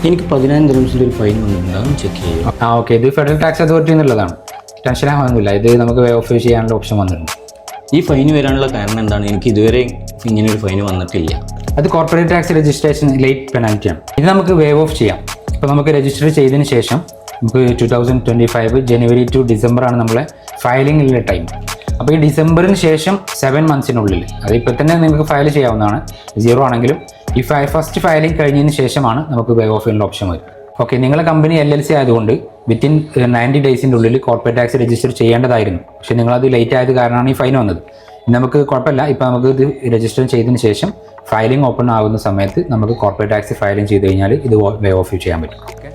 എനിക്ക് 10,000 ദിർഹംസിൻ്റെ ഒരു fine വന്നിട്ടുണ്ടാകും, check ചെയ്യും. ഓക്കെ. ഇത് ഫെഡറൽ ടാക്സ് അതോറിറ്റി എന്നുള്ളതാണ്, ടെൻഷൻ ആവാനൊന്നുമില്ല. ഇത് നമുക്ക് വേ ഓഫ് ചെയ്യാനുള്ള ഓപ്ഷൻ വന്നിട്ടുണ്ട്. ഈ ഫൈൻ വരാനുള്ള കാരണം എന്താണ്? എനിക്ക് ഇതുവരെ ഇങ്ങനെ ഒരു ഫൈൻ വന്നിട്ടില്ല. അത് കോർപ്പറേറ്റ് ടാക്സ് രജിസ്ട്രേഷൻ ലേറ്റ് പെനാൽറ്റിയാണ്. ഇത് നമുക്ക് വേവ് ഓഫ് ചെയ്യാം. ഇപ്പോൾ നമുക്ക് രജിസ്റ്റർ ചെയ്തതിന് ശേഷം നമുക്ക് 2025 ജനുവരി ടു ഡിസംബറാണ് നമ്മളെ ഫയലിങ്ങിലുള്ള ടൈം. അപ്പോൾ ഈ ഡിസംബറിന് ശേഷം 7 മന്ത്സിനുള്ളിൽ, അതിപ്പോൾ തന്നെ നിങ്ങൾക്ക് ഫയൽ ചെയ്യാവുന്നതാണ്, 0 ആണെങ്കിലും ഈ ഫസ്റ്റ് ഫയലിംഗ് കഴിഞ്ഞതിന് ശേഷമാണ് നമുക്ക് വേവ് ഓഫ് ചെയ്യാനുള്ള ഓപ്ഷൻ വരും. ഓക്കെ. നിങ്ങളെ കമ്പനി LLC ആയതുകൊണ്ട് വിത്തിൻ 90 ഡേയ്സിൻ്റെ ഉള്ളിൽ കോർപ്പറേറ്റ് ടാക്സ് രജിസ്റ്റർ ചെയ്യേണ്ടതായിരുന്നു. പക്ഷേ നിങ്ങളത് ലേറ്റ് ആയത് കാരണമാണ് ഈ ഫൈൻ വന്നത്. നമുക്ക് കുഴപ്പമില്ല. ഇപ്പോൾ നമുക്ക് ഇത് രജിസ്റ്റർ ചെയ്തതിന് ശേഷം ഫയലിംഗ് ഓപ്പൺ ആകുന്ന സമയത്ത് നമുക്ക് കോർപ്പറേറ്റ് ടാക്സ് ഫയലിംഗ് ചെയ്ത് കഴിഞ്ഞാൽ ഇത് വേ ഓഫ് ചെയ്യാൻ പറ്റും. ഓക്കെ.